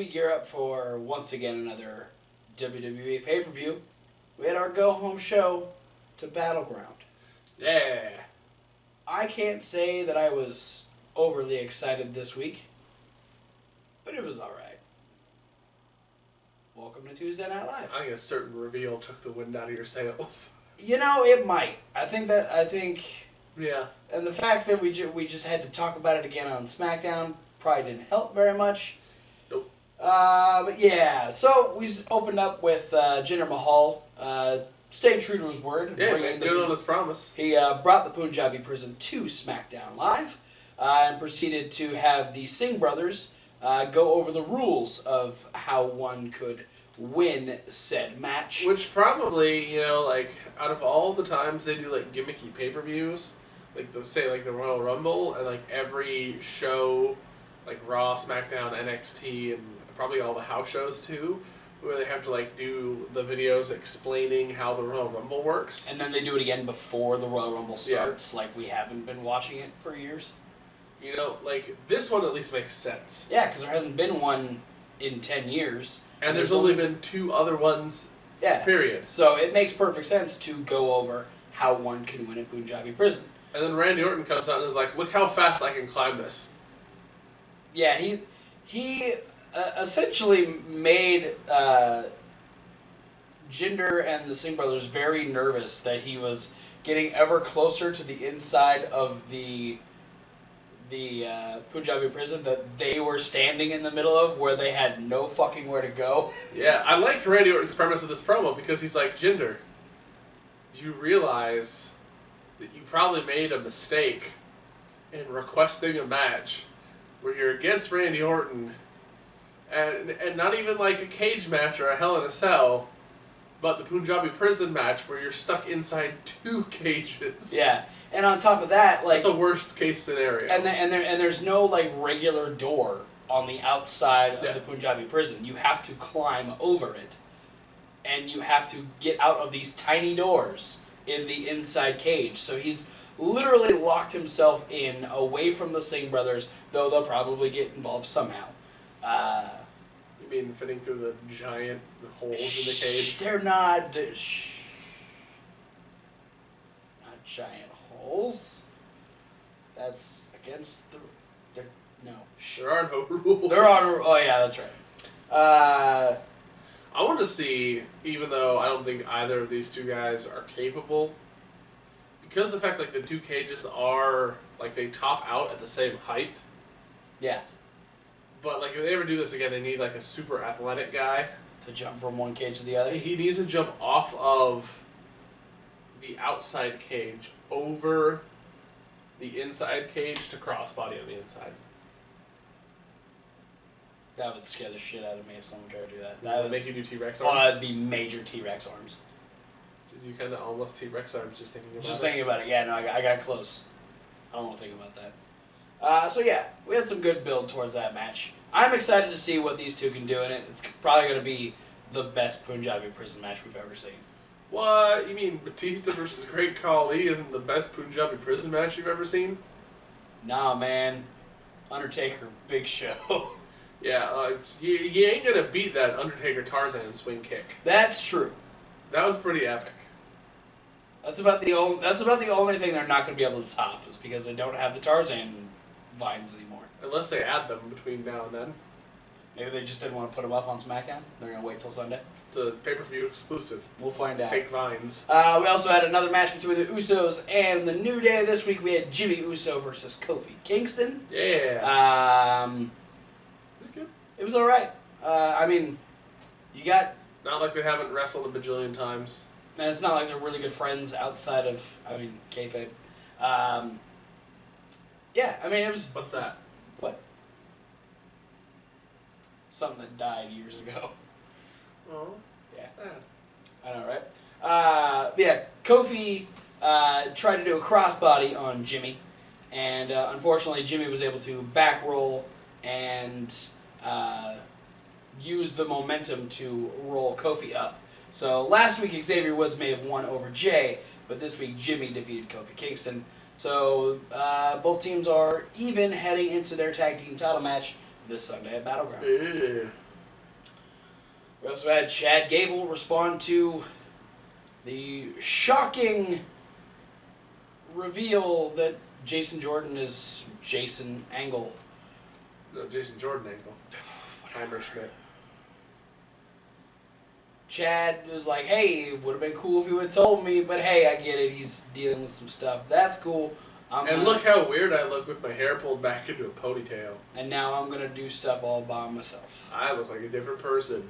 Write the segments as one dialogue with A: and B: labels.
A: we gear up for, once again, another WWE pay-per-view, we had our go-home show to Battleground.
B: Yeah.
A: I can't say that I was overly excited this week, but it was alright. Welcome to Tuesday Night Live.
B: I think a certain reveal took the wind out of your sails.
A: You know, it might. I think...
B: Yeah.
A: And the fact that we just had to talk about it again on Smackdown probably didn't help very much.
B: Nope.
A: But yeah, so we opened up with Jinder Mahal, staying true to his word.
B: Yeah, good on his promise.
A: He brought the Punjabi Prison to Smackdown Live and proceeded to have the Singh brothers go over the rules of how one could win said match.
B: Which probably, like, out of all the times they do, like, gimmicky pay-per-views, like, they'll say, like, the Royal Rumble, and, like, every show, like, Raw, SmackDown, NXT, and probably all the house shows, too, where they have to, like, do the videos explaining how the Royal Rumble works.
A: And then they do it again before the Royal Rumble starts, like we haven't been watching it for years.
B: You know, like, this one at least makes sense.
A: Yeah, because there hasn't been one in 10 years.
B: And there's only been 2 other ones, period.
A: So it makes perfect sense to go over how one can win in Punjabi Prison.
B: And then Randy Orton comes out and is like, look how fast I can climb this.
A: Yeah, he essentially made Jinder and the Singh brothers very nervous that he was getting ever closer to the inside of the Punjabi Prison that they were standing in the middle of, where they had no fucking where to go.
B: Yeah, I liked Randy Orton's premise of this promo because he's like, Jinder, do you realize that you probably made a mistake in requesting a match where you're against Randy Orton and not even like a cage match or a Hell in a Cell, but the Punjabi Prison match where you're stuck inside 2 cages.
A: Yeah. And on top of that, like,
B: that's a worst case scenario.
A: And there's no like regular door on the outside of the Punjabi Prison. You have to climb over it, and you have to get out of these tiny doors in the inside cage. So he's literally locked himself in, away from the Singh brothers, though they'll probably get involved somehow.
B: You mean fitting through the giant holes in the cage?
A: They're not giant holes. That's against the... No.
B: There are no rules.
A: There are... Oh, yeah, that's right.
B: I want to see, even though I don't think either of these 2 guys are capable, because the fact, like, the 2 cages are, like, they top out at the same height.
A: Yeah.
B: But, like, if they ever do this again, they need, like, a super athletic guy.
A: To jump from one cage to the other?
B: He needs to jump off of the outside cage over the inside cage to crossbody on the inside.
A: That would scare the shit out of me if someone tried to do that.
B: That would make you do T-Rex
A: arms?
B: arms?
A: Oh, that'd be major T-Rex arms.
B: Did you kind of almost T-Rex arms just thinking about it?
A: Just thinking about it, yeah, no, I got close. I don't want to think about that. So yeah, we had some good build towards that match. I'm excited to see what these 2 can do in it. It's probably going to be the best Punjabi Prison match we've ever seen.
B: What? You mean Batista versus Great Khali isn't the best Punjabi Prison match you've ever seen?
A: Nah, man. Undertaker, big show.
B: Yeah, you ain't gonna beat that Undertaker Tarzan swing kick.
A: That's true.
B: That was pretty epic.
A: That's about the only thing they're not gonna be able to top, is because they don't have the Tarzan vines anymore.
B: Unless they add them between now and then.
A: Maybe they just didn't want to put them up on SmackDown. They're gonna wait till Sunday.
B: It's a pay-per-view exclusive.
A: We'll find out.
B: Fake vines.
A: We also had another match between the Usos and the New Day. This week we had Jimmy Uso versus Kofi Kingston.
B: Yeah. It was good.
A: It was alright. I mean, you got...
B: Not like they haven't wrestled a bajillion times.
A: And it's not like they're really good friends outside of, kayfabe. Yeah, I mean, it was...
B: What's that?
A: What? Something that died years ago.
B: Oh.
A: Yeah. I know, right? Yeah, Kofi tried to do a crossbody on Jimmy, and unfortunately Jimmy was able to back roll and use the momentum to roll Kofi up. So last week Xavier Woods may have won over Jay, but this week Jimmy defeated Kofi Kingston. So both teams are even heading into their tag team title match this Sunday at Battleground. We also had Chad Gable respond to the shocking reveal that Jason Jordan is Jason Angle.
B: No, Jason Jordan Angle. Hammerschmidt.
A: Chad was like, hey, it would have been cool if you would have told me, but hey, I get it. He's dealing with some stuff. That's cool.
B: Look how weird I look with my hair pulled back into a ponytail.
A: And now I'm going to do stuff all by myself.
B: I look like a different person.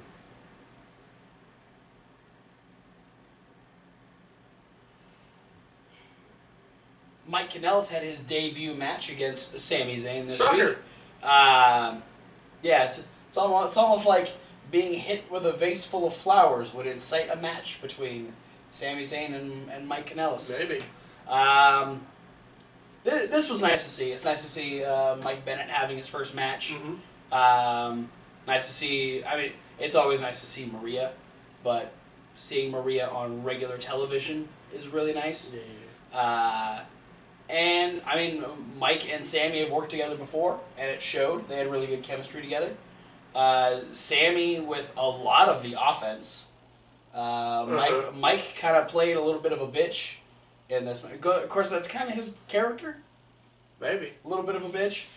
A: Mike Kanellis had his debut match against Sami Zayn this
B: Sucker.
A: week. Yeah, it's almost like being hit with a vase full of flowers would incite a match between Sami Zayn and Mike Kanellis.
B: Maybe.
A: This was nice to see. It's nice to see Mike Bennett having his first match.
B: Mm-hmm.
A: Nice to see. I mean, it's always nice to see Maria, but seeing Maria on regular television is really nice.
B: Yeah.
A: And I mean, Mike and Sammy have worked together before, and it showed. They had really good chemistry together. Sammy with a lot of the offense. Mike kind of played a little bit of a bitch in this one. Of course, that's kind of his character.
B: Maybe.
A: A little bit of a bitch.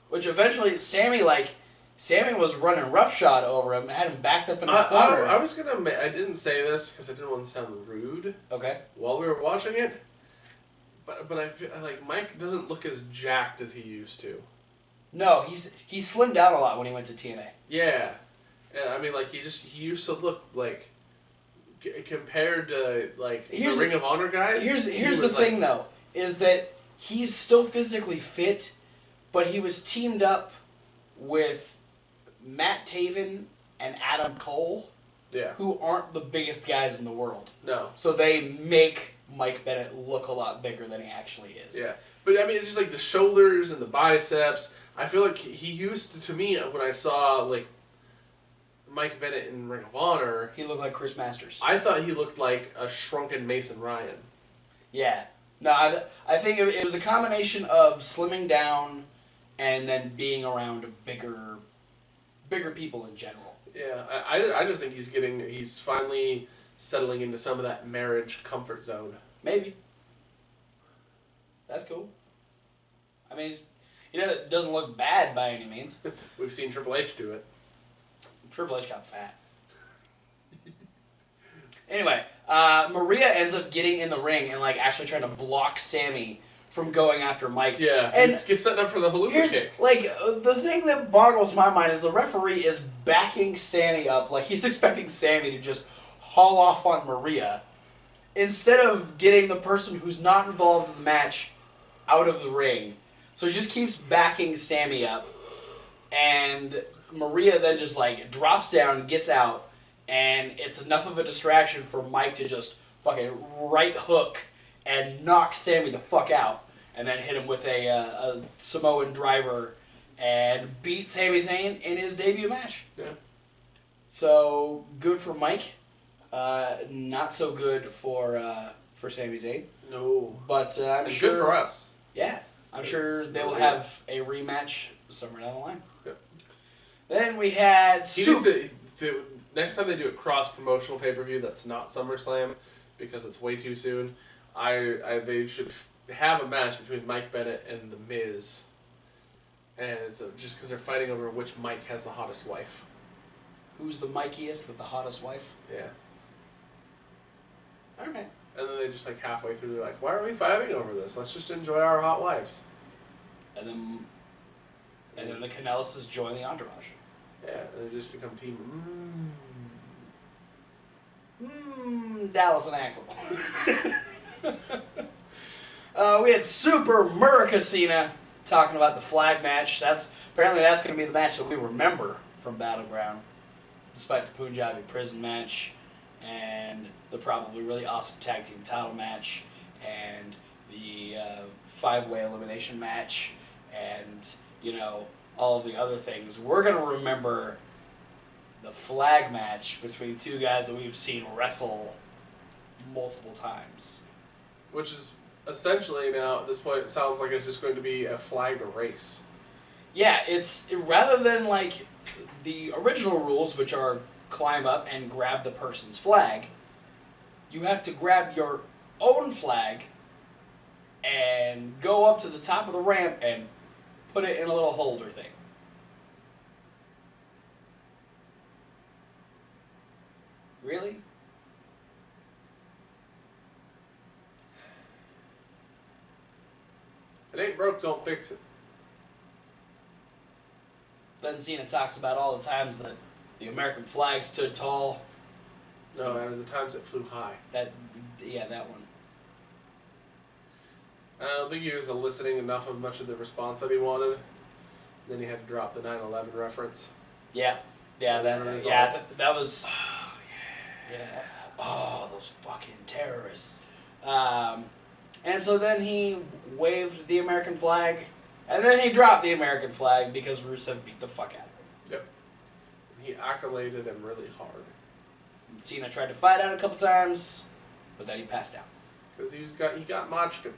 A: Which eventually, Sammy was running roughshod over him, had him backed up in a corner.
B: I was gonna. I didn't say this because I didn't want to sound rude.
A: Okay.
B: While we were watching it, but I feel like Mike doesn't look as jacked as he used to.
A: No, he slimmed down a lot when he went to TNA.
B: Yeah, I mean, like he used to look like compared to like the Ring of Honor guys.
A: Here's the thing though, is that he's still physically fit, but he was teamed up with Matt Taven and Adam Cole, who aren't the biggest guys in the world.
B: No.
A: So they make Mike Bennett look a lot bigger than he actually is.
B: Yeah, but I mean, it's just like the shoulders and the biceps. I feel like he used to me when I saw like Mike Bennett in Ring of Honor.
A: He looked like Chris Masters.
B: I thought he looked like a shrunken Mason Ryan.
A: Yeah. No, I think it was a combination of slimming down and then being around bigger people in general.
B: Yeah, I just think he's finally settling into some of that marriage comfort zone.
A: Maybe. That's cool. I mean, it doesn't look bad by any means.
B: We've seen Triple H do it.
A: Triple H got fat. Anyway, Maria ends up getting in the ring and actually trying to block Sammy from going after Mike.
B: Yeah, and gets set up for the haluva kick.
A: The thing that boggles my mind is the referee is backing Sammy up, like he's expecting Sammy to just haul off on Maria, instead of getting the person who's not involved in the match out of the ring. So he just keeps backing Sammy up, and Maria then just drops down, gets out, and it's enough of a distraction for Mike to just fucking right hook and knock Sammy the fuck out, and then hit him with a Samoan driver and beat Sami Zayn in his debut match.
B: Yeah.
A: So good for Mike. Not so good for Sami Zayn.
B: No.
A: But I'm sure.
B: Good for us.
A: Yeah. I'm sure they will have a rematch somewhere down the line. Yep. Then we had
B: next time they do a cross-promotional pay-per-view that's not SummerSlam, because it's way too soon, they should have a match between Mike Bennett and The Miz. And it's just because they're fighting over which Mike has the hottest wife.
A: Who's the Mikiest with the hottest wife?
B: Yeah.
A: Okay.
B: And then they just halfway through, they're like, why are we fighting over this? Let's just enjoy our hot wives.
A: And then the Kanellises join the entourage.
B: Yeah, and they just become team.
A: Dallas and Axel. We had Super Murkacina talking about the flag match. Apparently that's going to be the match that we remember from Battleground, despite the Punjabi Prison match and the probably really awesome tag team title match and the 5-way elimination match and all of the other things. We're going to remember the flag match between two guys that we've seen wrestle multiple times.
B: Which is essentially now at this point it sounds like it's just going to be a flagged race.
A: Yeah, it's rather than the original rules, which are climb up and grab the person's flag, you have to grab your own flag and go up to the top of the ramp and put it in a little holder thing. Really?
B: It ain't broke, don't fix it.
A: Then Cena talks about all the times that the American flag stood tall.
B: No, the times it flew high.
A: That one.
B: I don't think he was eliciting enough of much of the response that he wanted. Then he had to drop the 9/11 reference.
A: Yeah, that was. Oh yeah. Oh, those fucking terrorists. And so then he waved the American flag, and then he dropped the American flag because Rusev beat the fuck out of him.
B: Yep. He accoladed him really hard.
A: And Cena tried to fight out a couple times, but then he passed out.
B: Because he got Machka.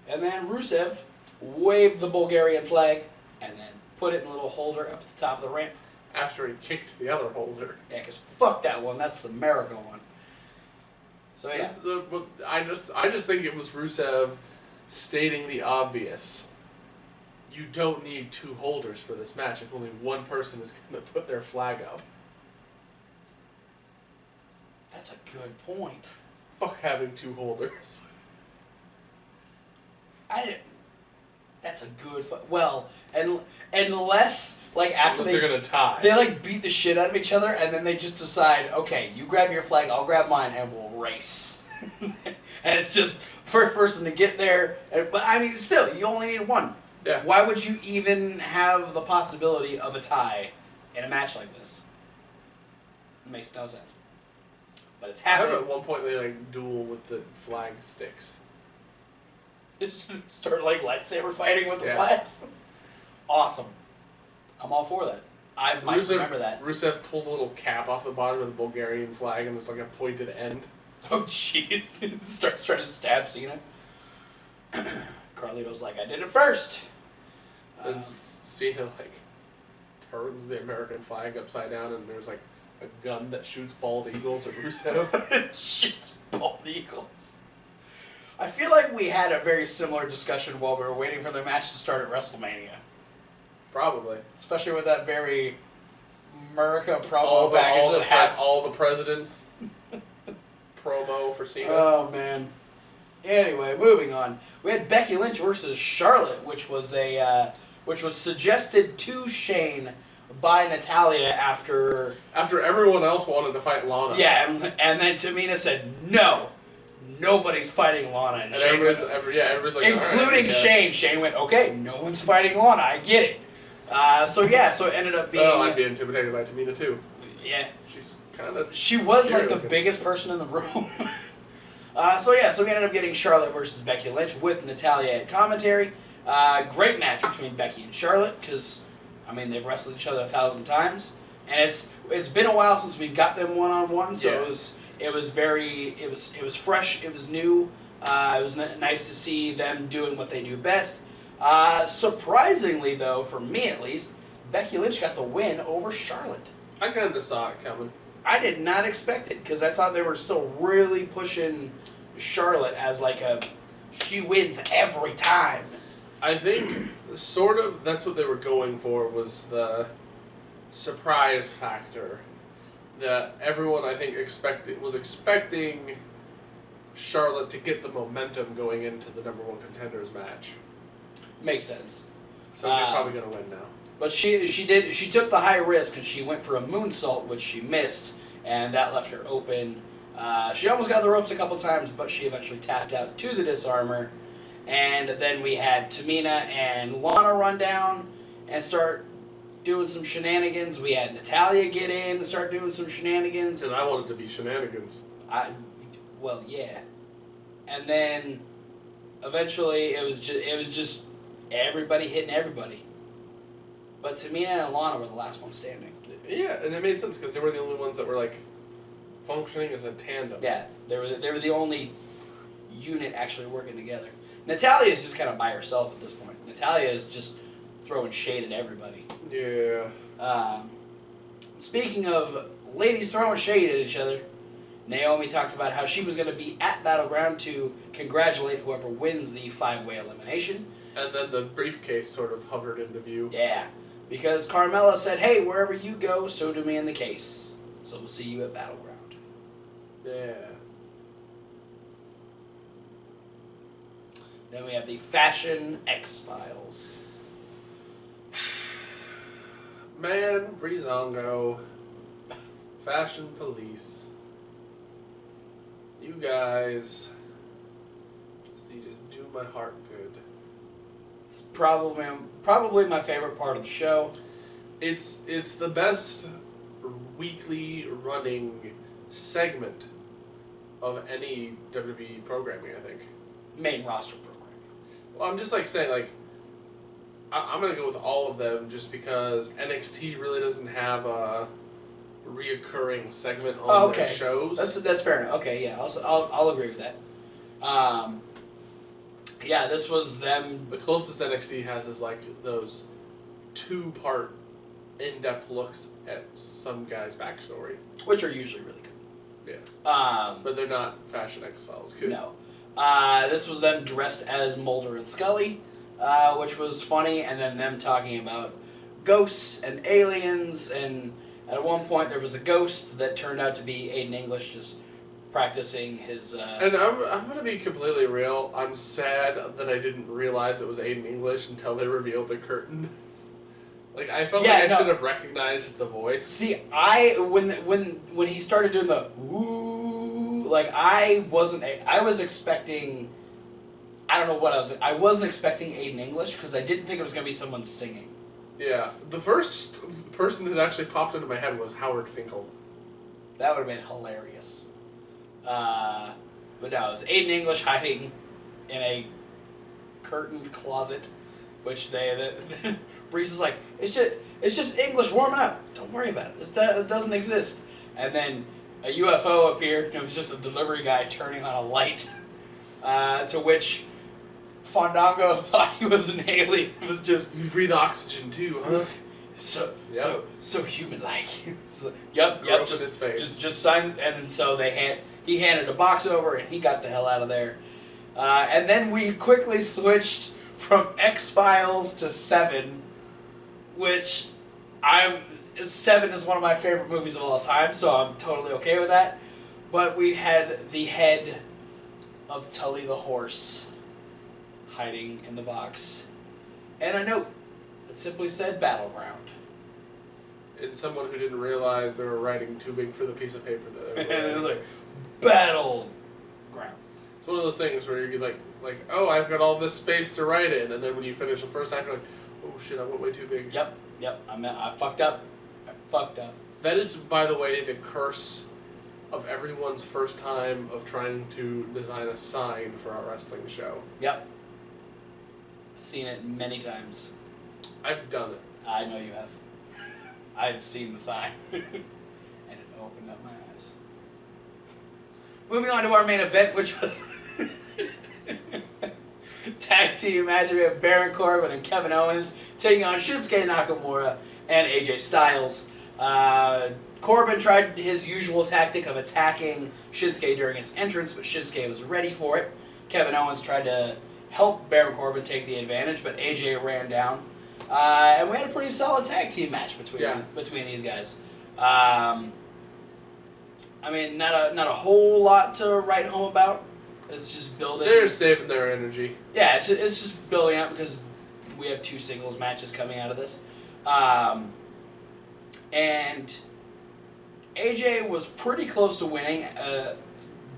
A: And then Rusev waved the Bulgarian flag, and then put it in a little holder up at the top of the ramp.
B: After he kicked the other holder.
A: Yeah, because fuck that one. That's the America one. So yeah.
B: I just think it was Rusev stating the obvious. You don't need two holders for this match if only one person is going to put their flag up.
A: That's a good point.
B: Fuck having two holders.
A: That's a good. Well, and unless like after
B: they're gonna tie,
A: they like beat the shit out of each other, and then they just decide, okay, you grab your flag, I'll grab mine, and we'll race. And it's just first person to get there. But I mean, still, you only need one.
B: Yeah.
A: Why would you even have the possibility of a tie in a match like this? It makes no sense. But it's happening.
B: At one point they like duel with the flag sticks.
A: Just start like lightsaber fighting with the flags. Awesome. I'm all for that. I might remember that.
B: Rusev pulls a little cap off the bottom of the Bulgarian flag and it's like a pointed end.
A: Oh jeez. Starts trying to stab Cena. Carlito's like, I did it first.
B: And Cena like turns the American flag upside down and there's like a gun that shoots bald eagles at Rusev.
A: Shoots bald eagles. I feel like we had a very similar discussion while we were waiting for the match to start at WrestleMania.
B: Probably.
A: Especially with that very America promo package that had
B: all the presidents promo for Cena.
A: Oh man. Anyway, moving on. We had Becky Lynch versus Charlotte, which was suggested to Shane by Natalya after
B: everyone else wanted to fight Lana.
A: Yeah, and then Tamina said no. Nobody's fighting Lana, and Shane
B: everybody's like,
A: including
B: right,
A: Shane. Shane went, okay, no one's fighting Lana. I get it. So it ended up being.
B: Oh, I'd be intimidated by Tamina too.
A: Yeah,
B: she's kind of.
A: She was like the biggest person in the room. So we ended up getting Charlotte versus Becky Lynch with Natalya at commentary. Great match between Becky and Charlotte because, I mean, they've wrestled each other 1,000 times, and it's been a while since we've got them one-on-one. So it was fresh. It was new. It was nice to see them doing what they do best. Surprisingly, though, for me at least, Becky Lynch got the win over Charlotte.
B: I kind of saw it coming.
A: I did not expect it because I thought they were still really pushing Charlotte as like she wins every time.
B: I think sort of that's what they were going for was the surprise factor that everyone I think was expecting Charlotte to get the momentum going into the number one contenders match.
A: Makes sense.
B: So she's probably going to win now.
A: But she took the high risk and she went for a moonsault, which she missed, and that left her open. She almost got the ropes a couple times, but she eventually tapped out to the disarmor. And then we had Tamina and Lana run down and start doing some shenanigans. We had Natalya get in and start doing some shenanigans.
B: And I wanted to be shenanigans.
A: Well, yeah. And then eventually it was just everybody hitting everybody. But Tamina and Lana were the last ones standing.
B: Yeah, and it made sense because they were the only ones that were like functioning as a tandem.
A: Yeah, they were the only unit actually working together. Natalya is just kind of by herself at this point. Natalya is just throwing shade at everybody.
B: Yeah.
A: Speaking of ladies throwing shade at each other, Naomi talked about how she was going to be at Battleground to congratulate whoever wins the 5-way elimination.
B: And then the briefcase sort of hovered into view.
A: Yeah, because Carmella said, hey, wherever you go, so do me in the case. So we'll see you at Battleground.
B: Yeah.
A: Then we have the Fashion X-Files.
B: Man, Breezango, Fashion Police. You guys, you just do my heart good.
A: It's probably my favorite part of the show.
B: It's the best weekly running segment of any WWE programming, I think.
A: Main roster programming.
B: Well, I'm just like saying, like, I'm going to go with all of them just because NXT really doesn't have a reoccurring segment on their shows.
A: That's fair enough. Okay, yeah, I'll agree with that. Yeah, this was them.
B: The closest NXT has is like those 2-part in-depth looks at some guy's backstory,
A: which are usually really good.
B: Yeah. But they're not Fashion X-Files good.
A: No. This was them dressed as Mulder and Scully, which was funny, and then them talking about ghosts and aliens, and at one point there was a ghost that turned out to be Aiden English just practicing his...
B: And I'm going to be completely real. I'm sad that I didn't realize it was Aiden English until they revealed the curtain. Like, I felt I should have recognized the voice.
A: See, when he started doing the ooh, like, I was expecting... I don't know what I wasn't expecting Aiden English, because I didn't think it was going to be someone singing.
B: Yeah. The first person that actually popped into my head was Howard Finkel.
A: That would have been hilarious. But no, it was Aiden English hiding in a curtained closet, which Breeze is like, it's just English warming up. Don't worry about it. It doesn't exist. And then a UFO appeared, and it was just a delivery guy turning on a light, to which Fandango thought he was an alien. It was just...
B: You breathe oxygen too, huh?
A: So human-like. Yep.
B: Just his face.
A: Just sign, and then so he handed a box over, and he got the hell out of there. And then we quickly switched from X-Files to Seven, which 7 is one of my favorite movies of all time, so I'm totally okay with that. But we had the head of Tully the horse hiding in the box, and a note that simply said Battleground.
B: And someone who didn't realize they were writing too big for the piece of paper that they were
A: and it was like, Battleground.
B: It's one of those things where you're like, oh, I've got all this space to write in, and then when you finish the first half, you're like, oh shit, I went way too big.
A: Yep. I fucked up.
B: That is, by the way, the curse of everyone's first time of trying to design a sign for our wrestling show.
A: Yep. Seen it many times.
B: I've done it.
A: I know you have. I've seen the sign. And it opened up my eyes. Moving on to our main event, which was tag team match. We have Baron Corbin and Kevin Owens taking on Shinsuke Nakamura and AJ Styles. Corbin tried his usual tactic of attacking Shinsuke during his entrance, but Shinsuke was ready for it. Kevin Owens tried to help Baron Corbin take the advantage, but AJ ran down. And we had a pretty solid tag team match between these guys. I mean, not a whole lot to write home about. It's just building.
B: They're saving their energy.
A: Yeah, it's just building up because we have 2 singles matches coming out of this. And AJ was pretty close to winning,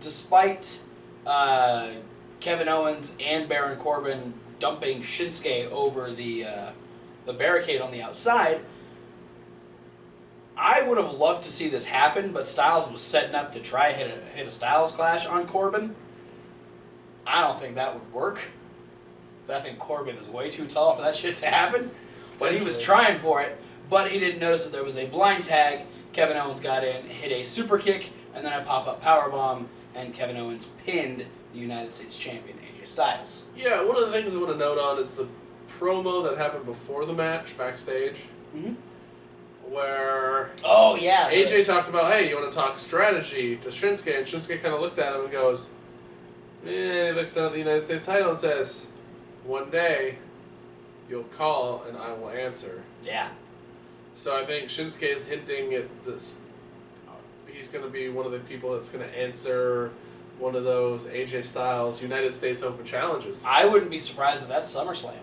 A: despite Kevin Owens and Baron Corbin dumping Shinsuke over the barricade on the outside. I would have loved to see this happen, but Styles was setting up to try hit a Styles Clash on Corbin. I don't think that would work, because I think Corbin is way too tall for that shit to happen. But he was trying for it, but he didn't notice that there was a blind tag. Kevin Owens got in, hit a super kick, and then a pop-up powerbomb, and Kevin Owens pinned the United States champion, AJ Styles.
B: Yeah, one of the things I want to note on is the promo that happened before the match, backstage.
A: Mm-hmm.
B: where
A: Oh, yeah.
B: AJ talked about, hey, you want to talk strategy to Shinsuke, and Shinsuke kind of looked at him and goes, he looks down at the United States title and says, one day, you'll call and I will answer.
A: Yeah.
B: So I think Shinsuke is hinting at this. He's going to be one of the people that's going to answer one of those AJ Styles United States Open challenges.
A: I wouldn't be surprised if that's SummerSlam.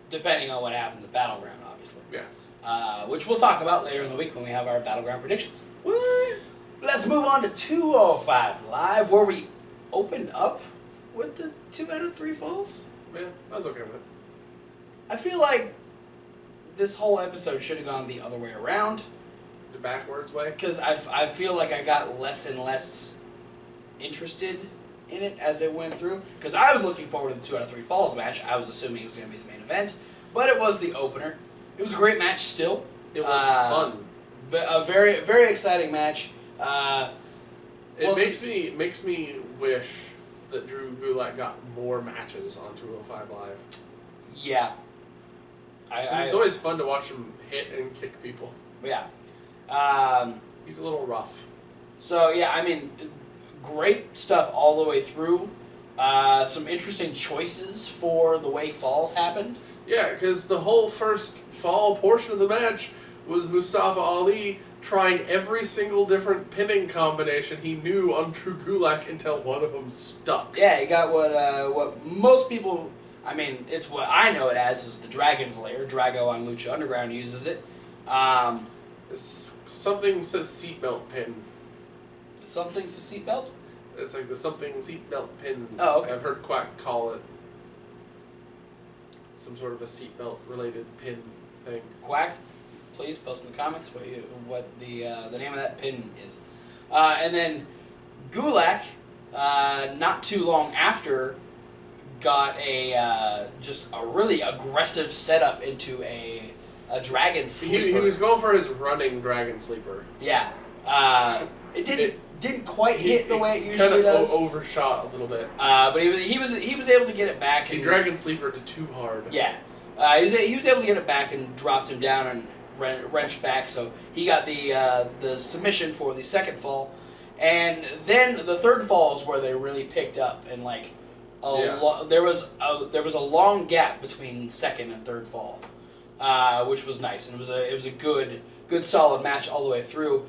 A: Depending on what happens at Battleground, obviously.
B: Yeah.
A: Which we'll talk about later in the week when we have our Battleground predictions.
B: What?
A: Let's move on to 205 Live, where we opened up with the 2 out of 3 falls.
B: Yeah, I was okay with it.
A: I feel like this whole episode should have gone the other way around.
B: The backwards way?
A: Because I feel like I got less and less interested in it as it went through. Because I was looking forward to the 2 out of 3 falls match. I was assuming it was going to be the main event. But it was the opener. It was a great match still.
B: It was fun.
A: A very, very exciting match.
B: It makes me wish that Drew Gulak got more matches on 205 Live.
A: Yeah.
B: It's always fun to watch him hit and kick people.
A: Yeah.
B: He's a little rough.
A: So, yeah, I mean, great stuff all the way through. Some interesting choices for the way falls happened.
B: Yeah, because the whole first fall portion of the match was Mustafa Ali trying every single different pinning combination he knew on Drew Gulak until one of them stuck.
A: Yeah, he got what most people, I mean, it's what I know it as, is the Dragon's Lair. Drago on Lucha Underground uses it.
B: Something says seatbelt pin.
A: Something's a seatbelt?
B: It's like the something seatbelt pin.
A: Oh, okay.
B: I've heard Quack call it some sort of a seatbelt related pin thing.
A: Quack, please post in the comments what the name of that pin is. And then Gulak, not too long after, got just a really aggressive setup into a dragon sleeper.
B: He was going for his running dragon sleeper.
A: Yeah. It didn't quite hit the way it usually
B: kind of
A: does.
B: Overshot a little bit.
A: But he was able to get it back.
B: He dragon sleeper to too hard.
A: Yeah. He was able to get it back and dropped him down and wrenched back, so he got the submission for the second fall. And then the third fall is where they really picked up, and like there was a long gap between second and third fall, which was nice, and it was a good solid match all the way through.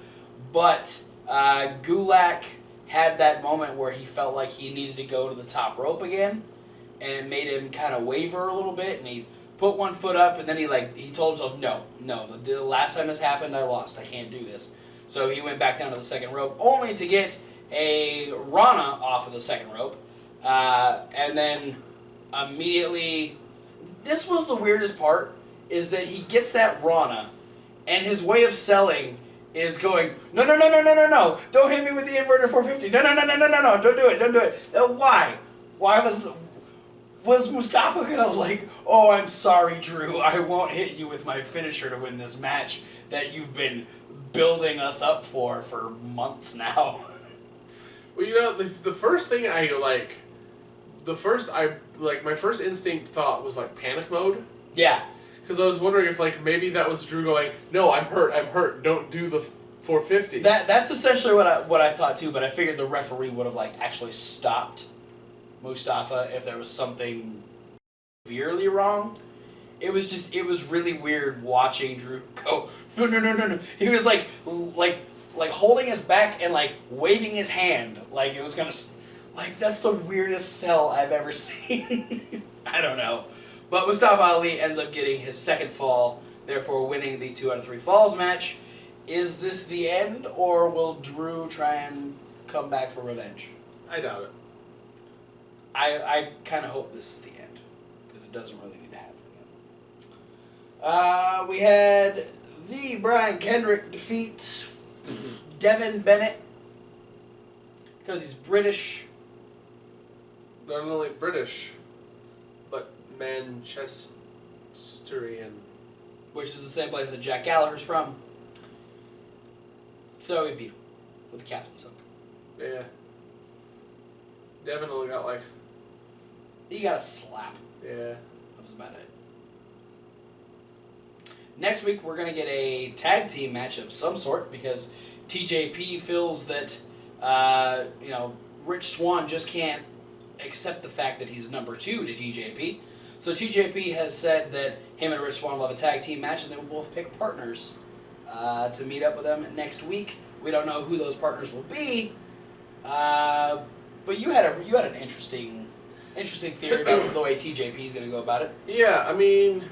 A: But Gulak had that moment where he felt like he needed to go to the top rope again, and it made him kind of waver a little bit, and he put one foot up, and then he told himself, no, the last time this happened, I lost. I can't do this. So he went back down to the second rope, only to get a Rana off of the second rope, and then immediately, this was the weirdest part, is that he gets that Rana, and his way of selling is going, no, don't hit me with the inverted 450, no, don't do it. Why? Why was Mustafa gonna like, oh, I'm sorry, Drew, I won't hit you with my finisher to win this match that you've been building us up for months now?
B: Well, the first thing my first instinct thought was like panic mode.
A: Yeah.
B: Because I was wondering if like maybe that was Drew going, no, I'm hurt, don't do the 450.
A: That's essentially what I thought too, but I figured the referee would have like actually stopped Mustafa if there was something severely wrong. It was really weird watching Drew go, no. He was like holding his back and like waving his hand like it was gonna, like, that's the weirdest sell I've ever seen. I don't know. But Mustafa Ali ends up getting his second fall, therefore winning the 2 out of 3 falls match. Is this the end, or will Drew try and come back for revenge?
B: I doubt it.
A: I kind of hope this is the end, because it doesn't really need to happen again. We had the Brian Kendrick defeat Devin Bennett, because he's British.
B: Not only British, but Manchesterian.
A: Which is the same place that Jack Gallagher's from. So he beat him with the captain's hook.
B: Yeah. Devin only got like...
A: He got a slap.
B: Yeah.
A: That was about it. Next week, we're going to get a tag team match of some sort because TJP feels that, Rich Swann just can't accept the fact that he's number 2 to TJP. So TJP has said that him and Rich Swann will have a tag team match, and they will both pick partners to meet up with them next week. We don't know who those partners will be, but you had an interesting theory about the way TJP is going to go about it.
B: Yeah, I mean,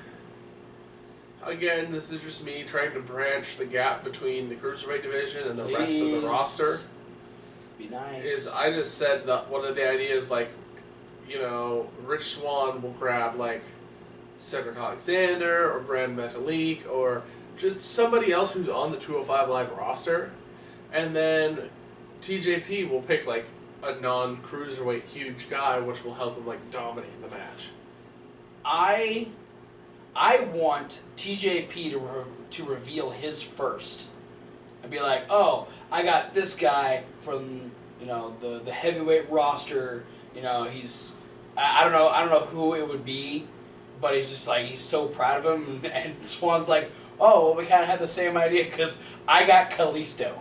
B: again, this is just me trying to branch the gap between the Cruiserweight division and the rest of the roster.
A: Be nice.
B: I just said that one of the ideas, Rich Swann will grab, Cedric Alexander or Brand Metalik or just somebody else who's on the 205 Live roster. And then TJP will pick, a non-Cruiserweight huge guy, which will help him, dominate the match.
A: I want TJP to reveal his first. And be like, oh, I got this guy from, the heavyweight roster. He's... I don't know who it would be, but he's just he's so proud of him. And Swann's like, oh, well, we kind of had the same idea because I got Kalisto.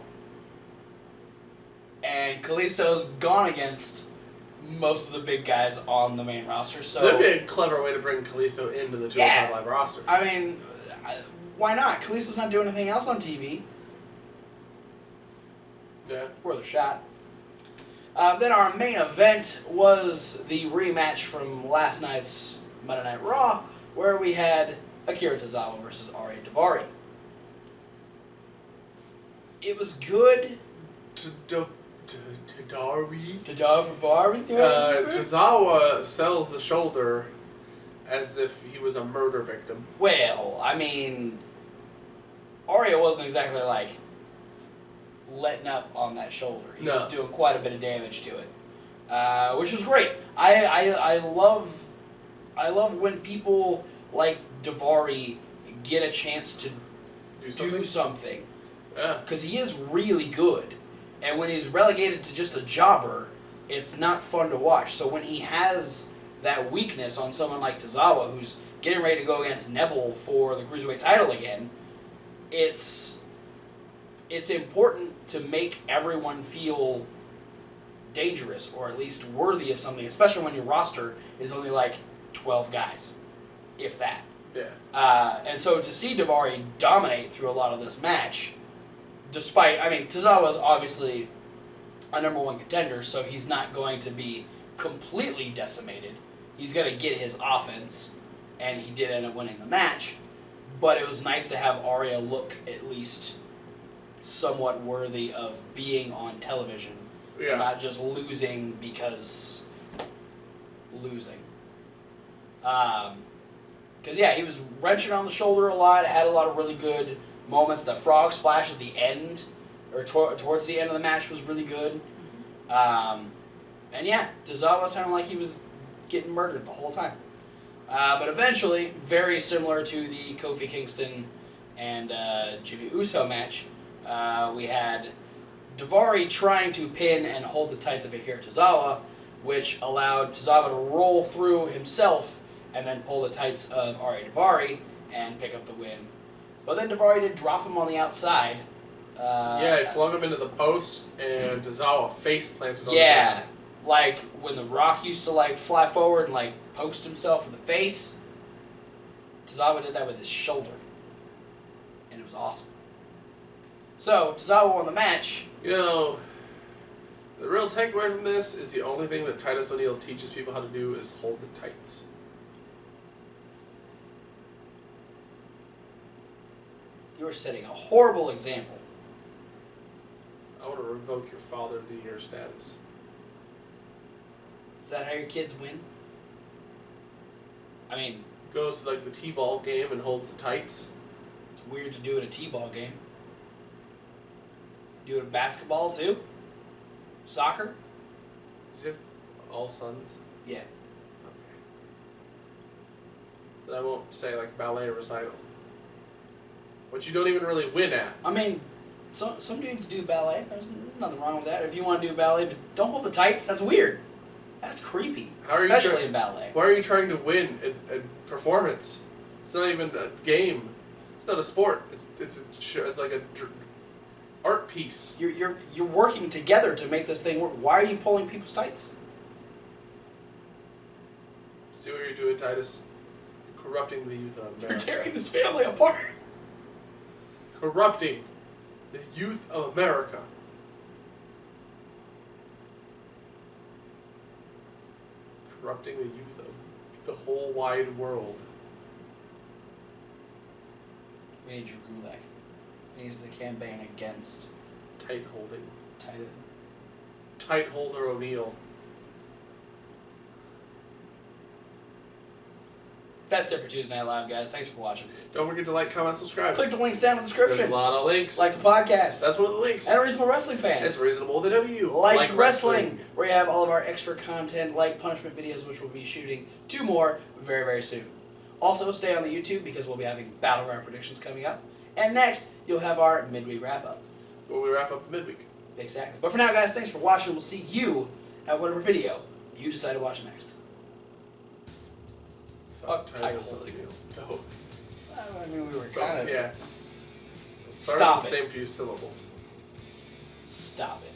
A: And Kalisto's gone against most of the big guys on the main roster. So
B: that'd be a clever way to bring Kalisto into the 205 Live roster.
A: I mean, why not? Kalisto's not doing anything else on TV.
B: Yeah.
A: Worth a shot. Then our main event was the rematch from last night's Monday Night Raw, where we had Akira Tozawa versus Ari Daivari. It was good.
B: Tozawa sells the shoulder as if he was a murder victim.
A: Well, I mean, Arya wasn't exactly letting up on that shoulder. He was doing quite a bit of damage to it, which was great. I love when people like Daivari get a chance to do something.
B: Yeah.
A: Because he is really good. And when he's relegated to just a jobber, it's not fun to watch. So when he has that weakness on someone like Tozawa, who's getting ready to go against Neville for the Cruiserweight title again, it's important to make everyone feel dangerous, or at least worthy of something, especially when your roster is only 12 guys, if that.
B: Yeah.
A: And so to see Daivari dominate through a lot of this match, despite, Tozawa is obviously a number 1 contender, so he's not going to be completely decimated. He's going to get his offense, and he did end up winning the match. But it was nice to have Arya look at least somewhat worthy of being on television.
B: Yeah.
A: And not just losing because losing. Because, he was wrenching on the shoulder a lot, had a lot of really good moments. The frog splash at the end, or towards the end of the match, was really good. Tozawa sounded like he was getting murdered the whole time. But eventually, very similar to the Kofi Kingston and Jimmy Uso match, we had Daivari trying to pin and hold the tights of Akira Tozawa, which allowed Tozawa to roll through himself and then pull the tights of Ari Daivari and pick up the win. But then Daivari did drop him on the outside.
B: He flung him into the post, and Tozawa face planted on the
A: ground. Like when The Rock used to fly forward and post himself in the face. Tozawa did that with his shoulder. And it was awesome. So, Tozawa won the match.
B: The real takeaway from this is the only thing that Titus O'Neil teaches people how to do is hold the tights.
A: You are setting a horrible example.
B: I want to revoke your Father of the Year status.
A: Is that how your kids win?
B: Goes to the T-ball game and holds the tights.
A: It's weird to do at a T-ball game. Do it at basketball too? Soccer?
B: Does he have all sons?
A: Yeah.
B: Okay. Then I won't say ballet recital. Which you don't even really win at.
A: Some dudes do ballet. There's nothing wrong with that. If you want to do ballet, but don't hold the tights. That's weird. That's creepy. Especially in ballet.
B: Why are you trying to win a performance? It's not even a game. It's not a sport. It's like a art piece.
A: You're working together to make this thing work. Why are you pulling people's tights?
B: See what you're doing, Titus? You're corrupting the youth of America.
A: You're tearing this family apart.
B: Corrupting the youth of America. Corrupting the youth of the whole wide world.
A: We need Drew Gulak. He needs the campaign against
B: Tight holding.
A: Tight
B: holder O'Neill.
A: That's it for Tuesday Night Live, guys. Thanks for watching.
B: Don't forget to like, comment, subscribe.
A: Click the links down in the description.
B: There's a lot of links.
A: Like the podcast.
B: That's one of the links.
A: And Reasonable Wrestling Fans.
B: It's Reasonable the W.
A: Like wrestling, where you have all of our extra content, like punishment videos, which we'll be shooting 2 more very, very soon. Also, stay on the YouTube because we'll be having Battleground predictions coming up. And next, you'll have our midweek wrap-up.
B: Where we wrap up the midweek.
A: Exactly. But for now, guys, thanks for watching. We'll see you at whatever video you decide to watch next. Fuck Titus O'Neill.
B: No.
A: I mean, we were kind of...
B: Yeah.
A: Stop it.
B: The same few syllables.
A: Stop it.